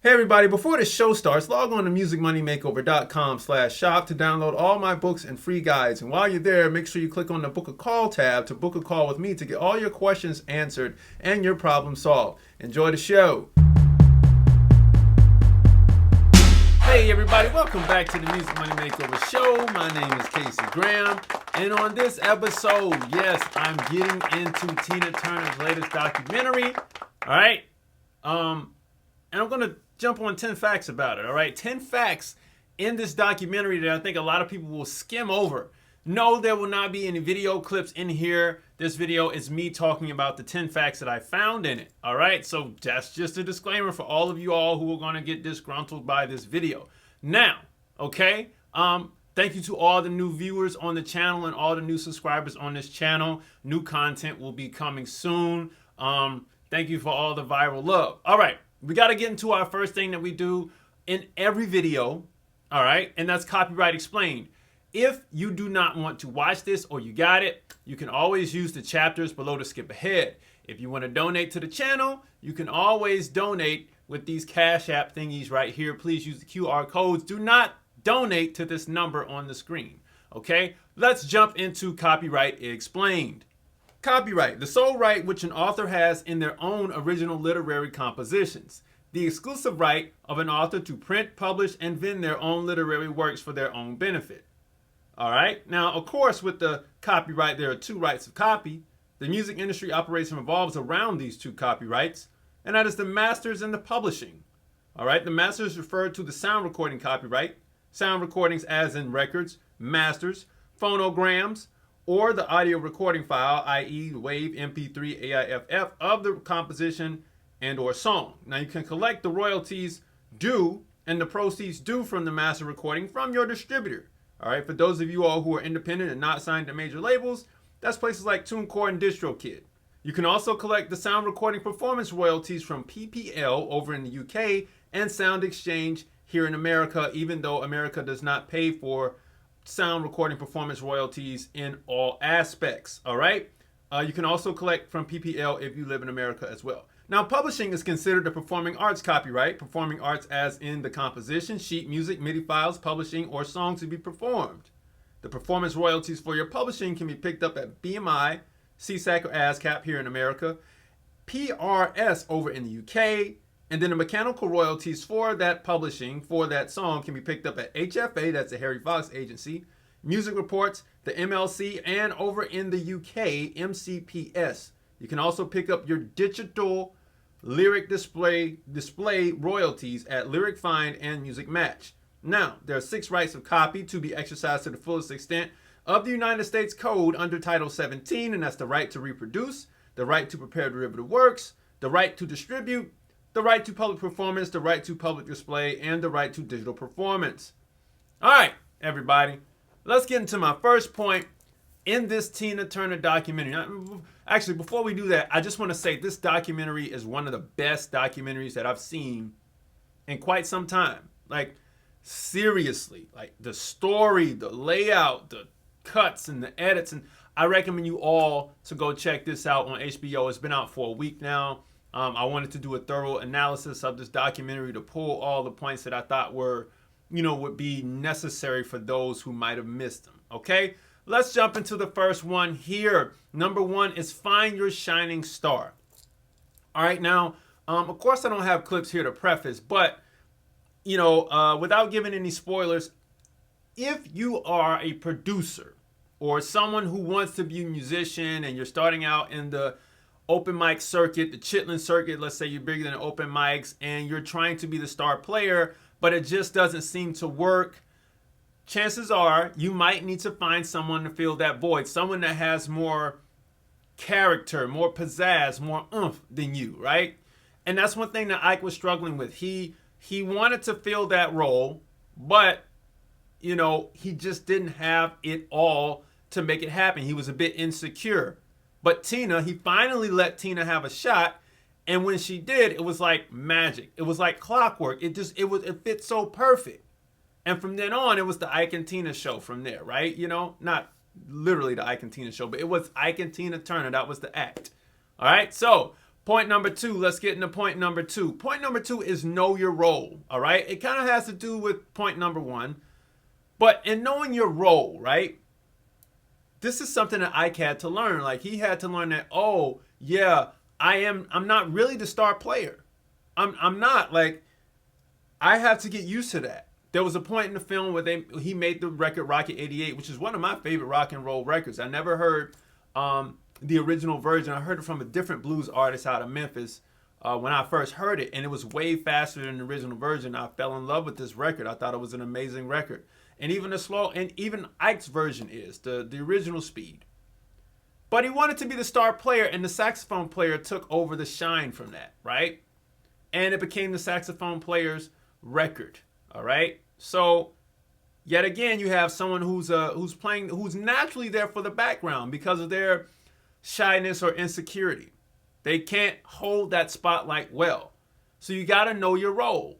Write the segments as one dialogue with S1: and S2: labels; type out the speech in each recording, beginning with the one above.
S1: Hey everybody, before the show starts, log on to musicmoneymakeover.com/shop to download all my books and free guides. And while you're there, make sure you click on the book a call tab to book a call with me to get all your questions answered and your problem solved. Enjoy the show. Hey everybody, welcome back to the Music Money Makeover Show. My name is Casey Graham, and on this episode, yes, I'm getting into Tina Turner's latest documentary. All right, and I'm gonna jump on 10 facts about it. All right, 10 facts in this documentary that I think a lot of people will skim over. No, there will not be any video clips in here. This video is me talking about the 10 facts that I found in it. All right, so that's just a disclaimer for all of you all who are going to get disgruntled by this video. Now, okay, thank you to all the new viewers on the channel and all the new subscribers on this channel. New content will be coming soon. Thank you for all the viral love. All right, we got to get into our first thing that we do in every video. All right, and that's copyright explained. If you do not want to watch this or you got it, you can always use the chapters below to skip ahead. If you want to donate to the channel, you can always donate with these Cash App thingies right here. Please use the QR codes. Do not donate to this number on the screen. Okay, let's jump into copyright explained. Copyright, the sole right which an author has in their own original literary compositions. The exclusive right of an author to print, publish, and vend their own literary works for their own benefit. All right. Now, of course, with the copyright, there are two rights of copy. The music industry operates and revolves around these two copyrights, and that is the masters and the publishing. All right. The masters refer to the sound recording copyright, sound recordings as in records, masters, phonograms, or the audio recording file, i.e. the WAV, MP3, AIFF of the composition and or song. Now, you can collect the royalties due and the proceeds due from the master recording from your distributor. All right, for those of you all who are independent and not signed to major labels, that's places like TuneCore and DistroKid. You can also collect the sound recording performance royalties from PPL over in the UK and Sound Exchange here in America, even though America does not pay for sound recording performance royalties in all aspects. All right, you can also collect from PPL if you live in America as well. Now, publishing is considered a performing arts copyright. Performing arts as in the composition, sheet music, MIDI files, publishing, or song to be performed. The performance royalties for your publishing can be picked up at BMI, CSAC, or ASCAP here in America, PRS over in the UK, and then the mechanical royalties for that publishing for that song can be picked up at HFA, that's the Harry Fox agency, Music Reports, the MLC, and over in the UK, MCPS. You can also pick up your digital lyric display royalties at Lyric Find and Music Match. Now, there are 6 rights of copy to be exercised to the fullest extent of the United States Code under Title 17, and that's the right to reproduce, the right to prepare derivative works, the right to distribute, the right to public performance, the right to public display, and the right to digital performance. All right, everybody, let's get into my first point in this Tina Turner documentary. Actually, before we do that, I just want to say this documentary is one of the best documentaries that I've seen in quite some time. Like, seriously, like the story, the layout, the cuts and the edits. And I recommend you all to go check this out on HBO. It's been out for a week now. I wanted to do a thorough analysis of this documentary to pull all the points that I thought were, would be necessary for those who might have missed them. Okay? Let's jump into the first one here. Number 1 is find your shining star. All right, now, of course, I don't have clips here to preface, but, without giving any spoilers, if you are a producer or someone who wants to be a musician and you're starting out in the open mic circuit, the Chitlin circuit, let's say you're bigger than open mics and you're trying to be the star player, but it just doesn't seem to work, chances are you might need to find someone to fill that void, someone that has more character, more pizzazz, more oomph than you, right? And that's one thing that Ike was struggling with. He wanted to fill that role, but, he just didn't have it all to make it happen. He was a bit insecure. But Tina, he finally let Tina have a shot. And when she did, it was like magic. It was like clockwork. It fit so perfect. And from then on, it was the Ike and Tina show from there, right? Not literally the Ike and Tina show, but it was Ike and Tina Turner. That was the act. All right. So Point number two, let's get into point number two. Point number two is know your role, all right? It kind of has to do with point number one. But in knowing your role, right? This is something that Ike had to learn. Like, he had to learn that, oh, yeah, I'm not really the star player. I'm not. Like, I have to get used to that. There was a point in the film where he made the record Rocket 88, which is one of my favorite rock and roll records. I never heard the original version. I heard it from a different blues artist out of Memphis when I first heard it, and it was way faster than the original version. I fell in love with this record. I thought it was an amazing record. And even Ike's version is the original speed. But he wanted to be the star player, and the saxophone player took over the shine from that, right? And it became the saxophone player's record, all right? So, yet again, you have someone who's naturally there for the background because of their shyness or insecurity. They can't hold that spotlight well. So you got to know your role.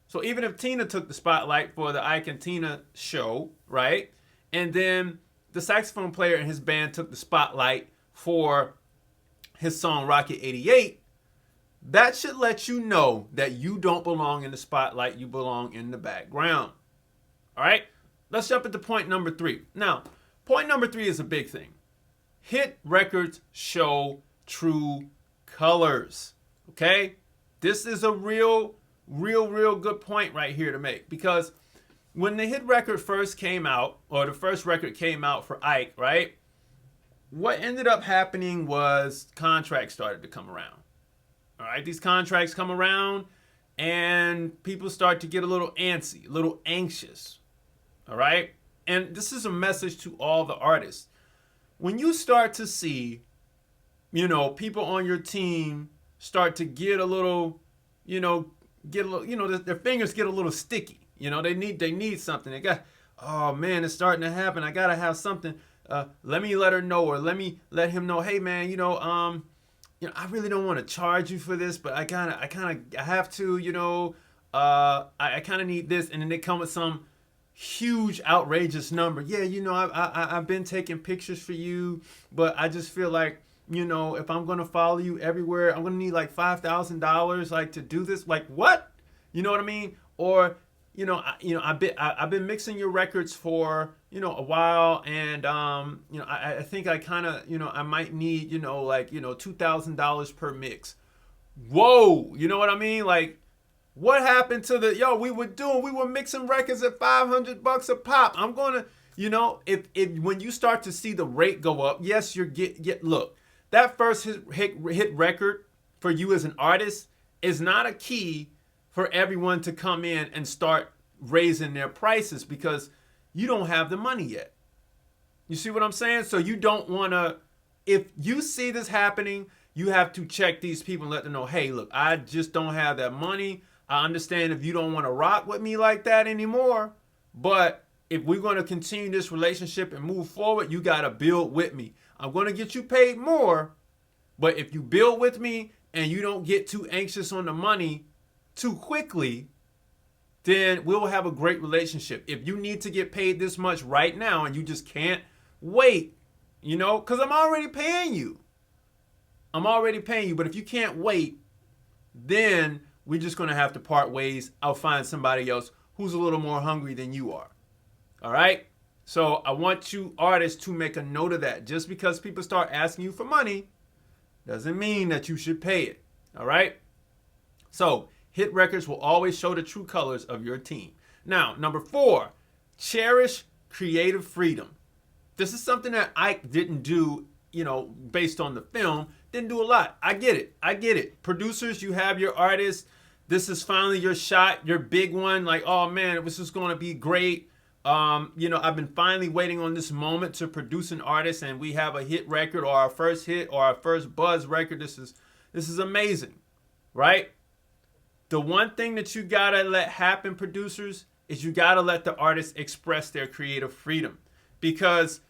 S1: So even if Tina took the spotlight for the Ike and Tina show, right? And then the saxophone player and his band took the spotlight for his song Rocket 88, that should let you know that you don't belong in the spotlight, you belong in the background. All right? Let's jump into point number three. Now, point number three is a big thing. Hit records show true colors. Okay? This is a real good point right here to make, because when the hit record first came out, or the first record came out for Ike, right? What ended up happening was contracts started to come around. All right, these contracts come around and people start to get a little antsy, a little anxious. All right? And this is a message to all the artists. When you start to see, people on your team start to get a little, their fingers get a little sticky. They need something. They got, oh man, it's starting to happen. I gotta have something. Let me let her know, or let me let him know. Hey man, I really don't want to charge you for this, but I have to. I kind of need this, and then they come with some huge outrageous number. Yeah, I've been taking pictures for you, but I just feel like, if I'm gonna follow you everywhere, I'm gonna need like $5,000 like to do this. Like what? You know what I mean? Or I've been mixing your records for a while, and I think I kind of I might need $2,000 per mix. Whoa, you know what I mean? Like, what happened to we were mixing records at $500 a pop. I'm gonna if when you start to see the rate go up, yes, you're look, that first hit record for you as an artist is not a key for everyone to come in and start raising their prices, because you don't have the money yet. You see what I'm saying? So you don't want to, if you see this happening, you have to check these people and let them know, hey, look, I just don't have that money. I understand if you don't want to rock with me like that anymore, but if we're going to continue this relationship and move forward, you got to build with me. I'm going to get you paid more, but if you build with me and you don't get too anxious on the money too quickly, then we'll have a great relationship. If you need to get paid this much right now and you just can't wait, because I'm already paying you. But if you can't wait, then we're just going to have to part ways. I'll find somebody else who's a little more hungry than you are. All right? So I want you artists to make a note of that. Just because people start asking you for money doesn't mean that you should pay it. All right? So hit records will always show the true colors of your team. Now, number 4, cherish creative freedom. This is something that Ike didn't do, based on the film. Didn't do a lot. I get it. Producers, you have your artists. This is finally your shot, your big one. Like, oh man, this is going to be great. I've been finally waiting on this moment to produce an artist, and we have a hit record, or our first hit, or our first buzz record. This is amazing, right? The one thing that you gotta let happen, producers, is you gotta let the artist express their creative freedom. Because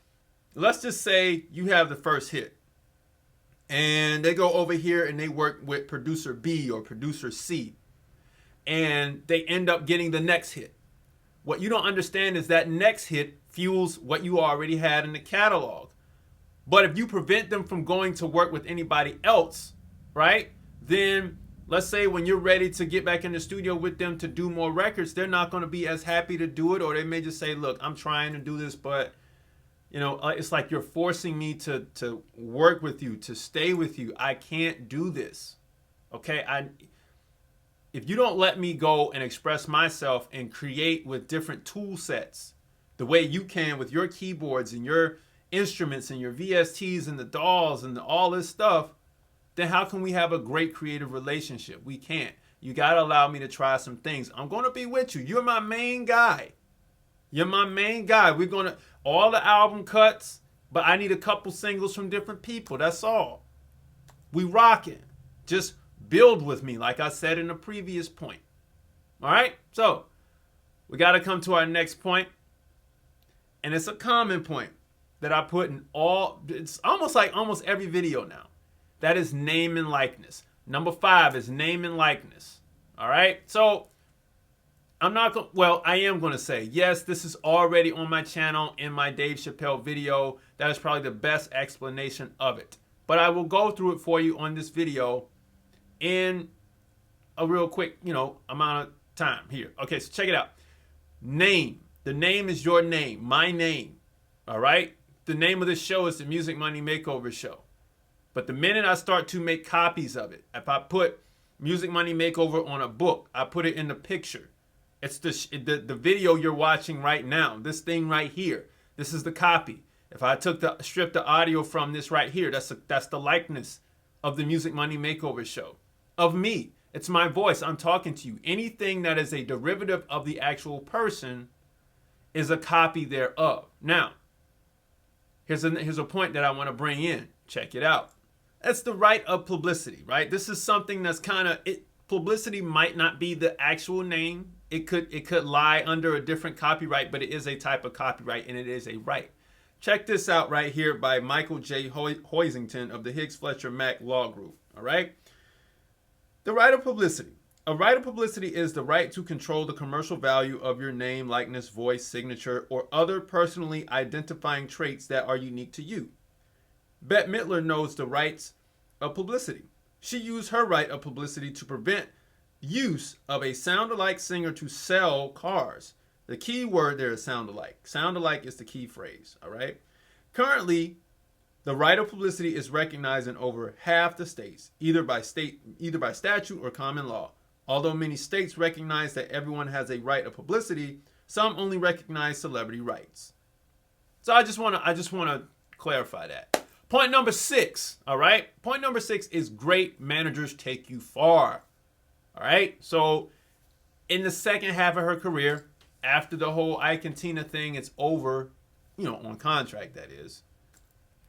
S1: let's just say you have the first hit, and they go over here and they work with producer B or producer C, and they end up getting the next hit. What you don't understand is that next hit fuels what you already had in the catalog. But if you prevent them from going to work with anybody else, right, then let's say when you're ready to get back in the studio with them to do more records, they're not going to be as happy to do it, or they may just say, look, I'm trying to do this, but it's like you're forcing me to work with you, to stay with you. I can't do this. Okay? If you don't let me go and express myself and create with different tool sets, the way you can with your keyboards and your instruments and your VSTs and the dolls and all this stuff, then how can we have a great creative relationship? We can't. You got to allow me to try some things. I'm going to be with you. You're my main guy. You're my main guy. We're going to, all the album cuts, but I need a couple singles from different people. That's all. We rocking. Just build with me, like I said in the previous point. All right? So, we got to come to our next point. And it's a common point that I put in it's almost every video now. That is name and likeness. Number 5 is name and likeness. All right? So, I am going to say, yes, this is already on my channel in my Dave Chappelle video. That is probably the best explanation of it. But I will go through it for you on this video in a real quick, amount of time here. Okay, so check it out. Name. The name is your name, my name. All right? The name of this show is the Music Money Makeover Show. But the minute I start to make copies of it, if I put Music Money Makeover on a book, I put it in the picture. It's the video you're watching right now. This thing right here. This is the copy. If I stripped the audio from this right here, that's the likeness of the Music Money Makeover Show. Of me. It's my voice. I'm talking to you. Anything that is a derivative of the actual person is a copy thereof. Now, here's a point that I want to bring in. Check it out. That's the right of publicity, right? This is something that's publicity might not be the actual name. It could lie under a different copyright, but it is a type of copyright and it is a right. Check this out right here by Michael J. Hoisington of the Higgs Fletcher Mac Law Group. All right. The right of publicity. A right of publicity is the right to control the commercial value of your name, likeness, voice, signature, or other personally identifying traits that are unique to you. Bette Midler knows the rights of publicity. She used her right of publicity to prevent use of a sound-alike singer to sell cars. The key word there is sound-alike. Sound-alike is the key phrase, all right? Currently, the right of publicity is recognized in over half the states, either by statute or common law. Although many states recognize that everyone has a right of publicity, some only recognize celebrity rights. So I just want to clarify that. Point number 6, all right? Point number 6 is great managers take you far. All right? So in the second half of her career, after the whole Ike and Tina thing, it's over, on contract that is.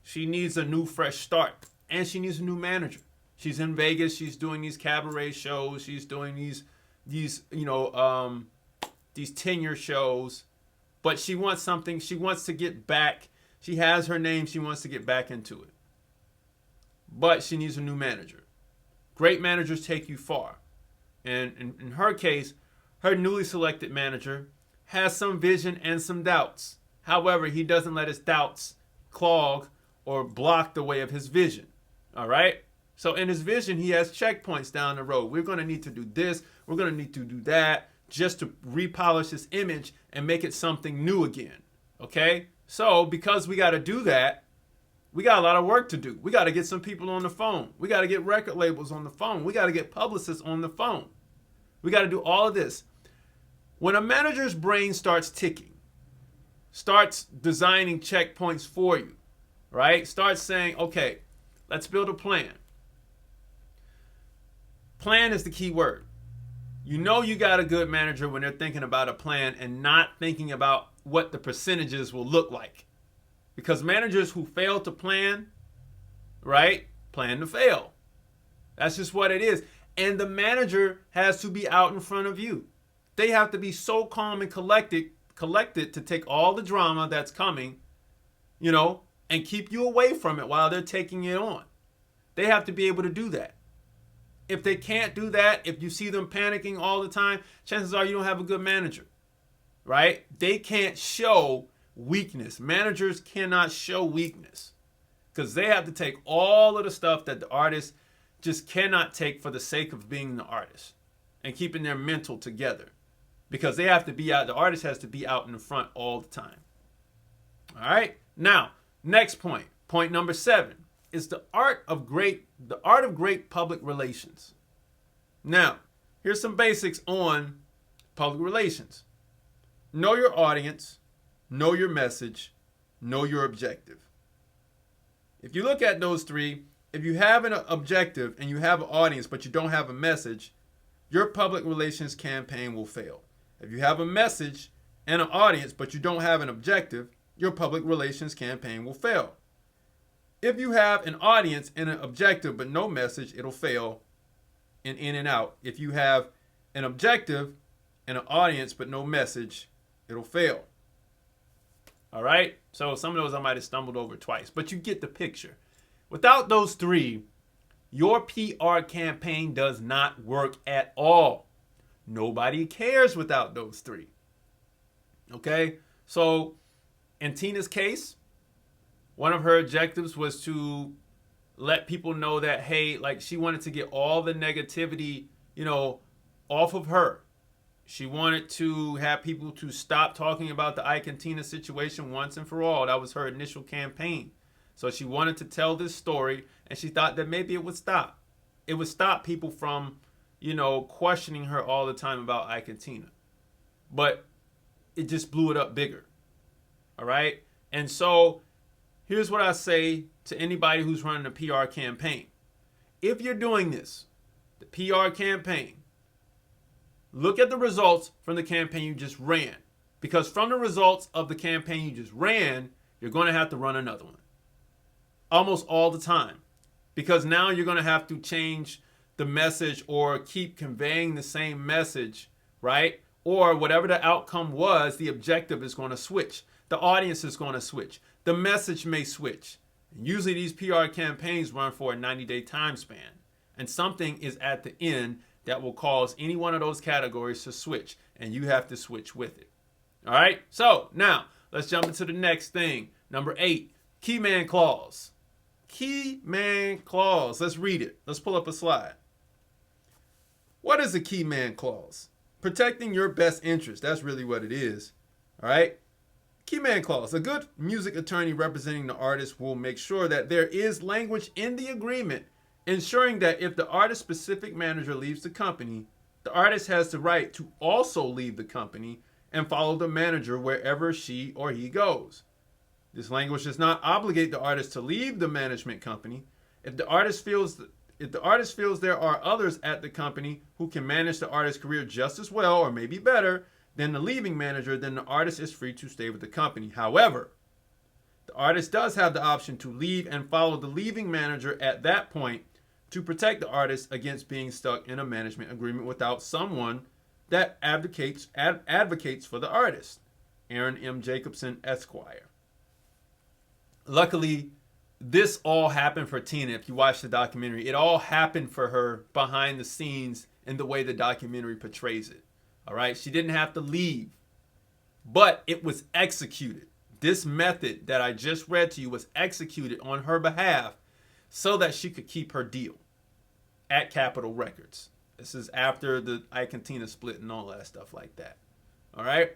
S1: She needs a new fresh start and she needs a new manager. She's in Vegas, she's doing these cabaret shows, she's doing these tenure shows, but she wants something, she wants to get back. She has her name. She wants to get back into it. But she needs a new manager. Great managers take you far. And in her case, her newly selected manager has some vision and some doubts. However, he doesn't let his doubts clog or block the way of his vision. All right? So in his vision, he has checkpoints down the road. We're going to need to do this. We're going to need to do that just to repolish his image and make it something new again. Okay? So, because we got to do that, we got a lot of work to do. We got to get some people on the phone. We got to get record labels on the phone. We got to get publicists on the phone. We got to do all of this. When a manager's brain starts ticking, starts designing checkpoints for you, right? Starts saying, okay, let's build a plan. Plan is the key word. You know you got a good manager when they're thinking about a plan and not thinking about what the percentages will look like. Because managers who fail to plan, right, plan to fail. That's just what it is. And the manager has to be out in front of you. They have to be so calm and collected to take all the drama that's coming, and keep you away from it while they're taking it on. They have to be able to do that. If they can't do that, if you see them panicking all the time, chances are you don't have a good manager, right? They can't show weakness. Managers cannot show weakness because they have to take all of the stuff that the artist just cannot take for the sake of being the artist and keeping their mental together, because they have to be out. The artist has to be out in the front all the time. All right. Now, next point. Point number 7 is the art of great public relations. Now, here's some basics on public relations. Know your audience, know your message, know your objective. If you look at those three, if you have an objective and you have an audience but you don't have a message, your public relations campaign will fail. If you have a message and an audience but you don't have an objective, your public relations campaign will fail. If you have an audience and an objective but no message, it'll fail in and out. If you have an objective and an audience but no message, it'll fail. All right? So some of those I might have stumbled over twice, but you get the picture. Without those three, your PR campaign does not work at all. Nobody cares without those three. Okay? So in Tina's case, one of her objectives was to let people know that, hey, like, she wanted to get all the negativity, off of her. She wanted to have people to stop talking about the Ike and Tina situation once and for all. That was her initial campaign. So she wanted to tell this story, and she thought that maybe it would stop. It would stop people from, questioning her all the time about Ike and Tina. But it just blew it up bigger. All right? And so here's what I say to anybody who's running a PR campaign. If you're doing this, the PR campaign, look at the results from the campaign you just ran. Because from the results of the campaign you just ran, you're going to have to run another one. Almost all the time. Because now you're going to have to change the message or keep conveying the same message, right? Or whatever the outcome was, the objective is going to switch. The audience is going to switch. The message may switch. And usually these PR campaigns run for a 90-day time span. And something is at the end that will cause any one of those categories to switch, and you have to switch with it. All right? So now let's jump into the next thing. Number 8, key man clause. Key man clause. Let's read it. Let's pull up a slide. What is a key man clause? Protecting your best interest. That's really what it is. All right? Key man clause. A good music attorney representing the artist will make sure that there is language in the agreement ensuring that if the artist's specific manager leaves the company, the artist has the right to also leave the company and follow the manager wherever she or he goes. This language does not obligate the artist to leave the management company. If the artist feels there are others at the company who can manage the artist's career just as well or maybe better than the leaving manager, then the artist is free to stay with the company. However, the artist does have the option to leave and follow the leaving manager at that point to protect the artist against being stuck in a management agreement without someone that advocates for the artist. Aaron M. Jacobson, Esquire. Luckily, this all happened for Tina. If you watch the documentary, it all happened for her behind the scenes in the way the documentary portrays it. All right, she didn't have to leave, but it was executed. This method that I just read to you was executed on her behalf so that she could keep her deal at Capitol Records. This is after the Ike and Tina split and all that stuff like that. All right?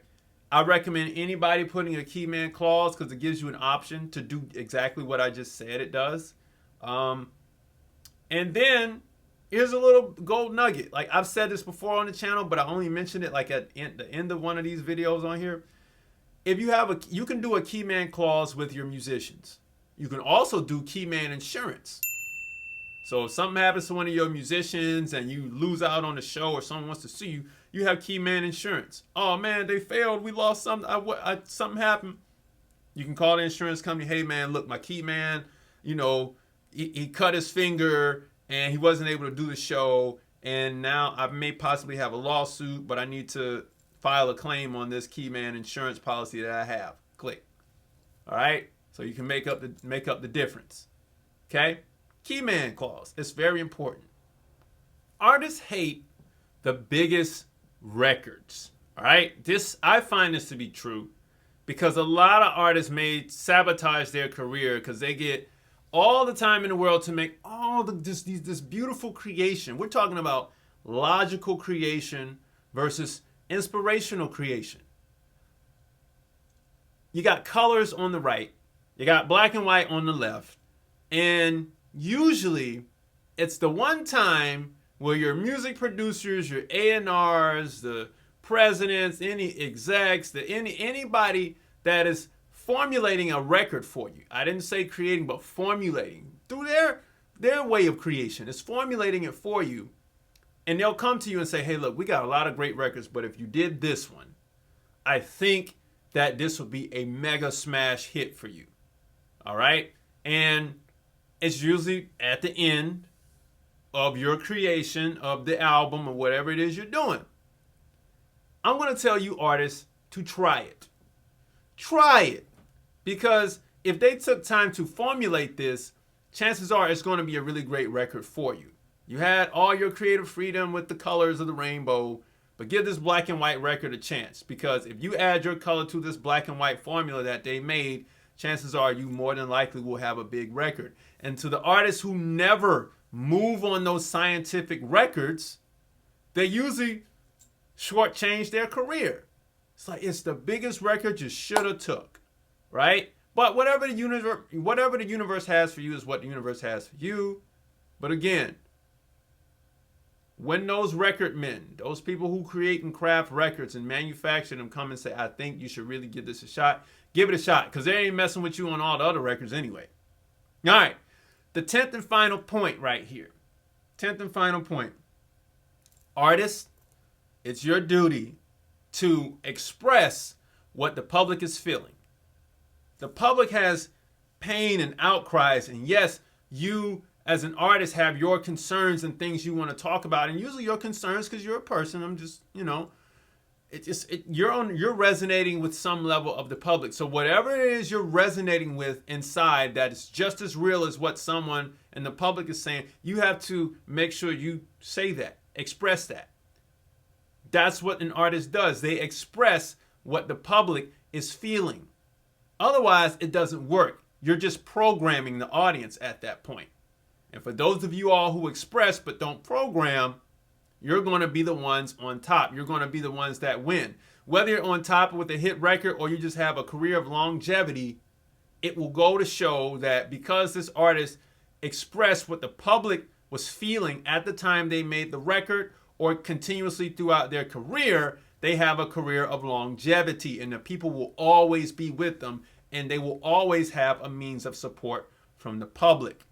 S1: I recommend anybody putting a key man clause because it gives you an option to do exactly what I just said it does. And then here's a little gold nugget. Like I've said this before on the channel, but I only mentioned it like at the end of one of these videos on here. If you can do a key man clause with your musicians. You can also do key man insurance. So if something happens to one of your musicians and you lose out on the show or someone wants to sue you, you have key man insurance. Oh man, they failed. We lost something. Something happened. You can call the insurance company. Hey man, look, my key man, he cut his finger and he wasn't able to do the show. And now I may possibly have a lawsuit, but I need to file a claim on this key man insurance policy that I have. Click. All right. So you can make up the difference. Okay? Key man clause. It's very important. Artists hate the biggest records. All right? I find this to be true because a lot of artists may sabotage their career because they get all the time in the world to make all this beautiful creation. We're talking about logical creation versus inspirational creation. You got colors on the right, you got black and white on the left, and usually it's the one time where your music producers, your A&Rs, the presidents, any execs, anybody that is formulating a record for you. I didn't say creating, but formulating through their way of creation. It's formulating it for you. And they'll come to you and say, hey, look, we got a lot of great records, but if you did this one, I think that this would be a mega smash hit for you. All right? And it's usually at the end of your creation of the album or whatever it is you're doing. I'm going to tell you artists to try it. Try it. Because if they took time to formulate this, chances are it's going to be a really great record for you. You had all your creative freedom with the colors of the rainbow, but give this black and white record a chance. Because if you add your color to this black and white formula that they made, chances are you more than likely will have a big record. And to the artists who never move on those scientific records, they usually shortchange their career. It's like, it's the biggest record you should have took, right? But whatever the universe has for you is what the universe has for you. But again, when those record men, those people who create and craft records and manufacture them, come and say, I think you should really give this a shot, give it a shot, because they ain't messing with you on all the other records anyway. All right, the 10th and final point right here. 10th and final point. Artists, it's your duty to express what the public is feeling. The public has pain and outcries, and yes, you as an artist have your concerns and things you want to talk about, and usually your concerns, because you're a person, I'm just, you're resonating with some level of the public. So whatever it is you're resonating with inside that is just as real as what someone in the public is saying, you have to make sure you say that, express that. That's what an artist does. They express what the public is feeling. Otherwise, it doesn't work. You're just programming the audience at that point. And for those of you all who express but don't program, you're going to be the ones on top. You're going to be the ones that win. Whether you're on top with a hit record or you just have a career of longevity, it will go to show that because this artist expressed what the public was feeling at the time they made the record or continuously throughout their career, they have a career of longevity, and the people will always be with them, and they will always have a means of support from the public.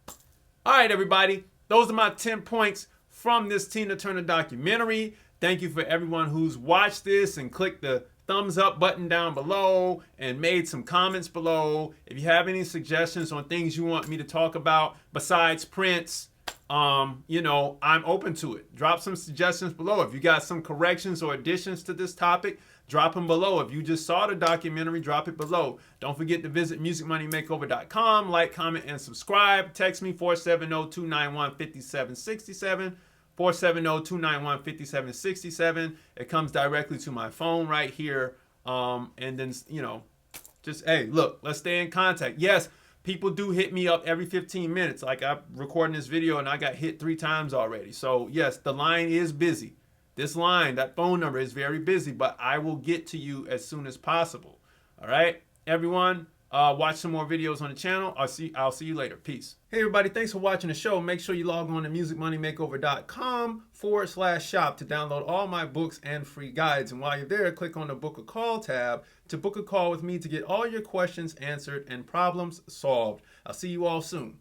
S1: All right, everybody, those are my 10 points from this Tina Turner documentary. Thank you for everyone who's watched this and clicked the thumbs up button down below and made some comments below. If you have any suggestions on things you want me to talk about besides Prince, I'm open to it. Drop some suggestions below. If you got some corrections or additions to this topic, drop them below. If you just saw the documentary, drop it below. Don't forget to visit musicmoneymakeover.com, like, comment, and subscribe. Text me 470-291-5767. 470-291-5767. It comes directly to my phone right here. And then, just, hey, look, let's stay in contact. Yes, people do hit me up every 15 minutes. Like, I'm recording this video and I got hit 3 times already. So yes, the line is busy. This line, that phone number is very busy, but I will get to you as soon as possible. All right, everyone, watch some more videos on the channel. I'll see you later. Peace. Hey, everybody, thanks for watching the show. Make sure you log on to musicmoneymakeover.com/shop to download all my books and free guides. And while you're there, click on the Book a Call tab to book a call with me to get all your questions answered and problems solved. I'll see you all soon.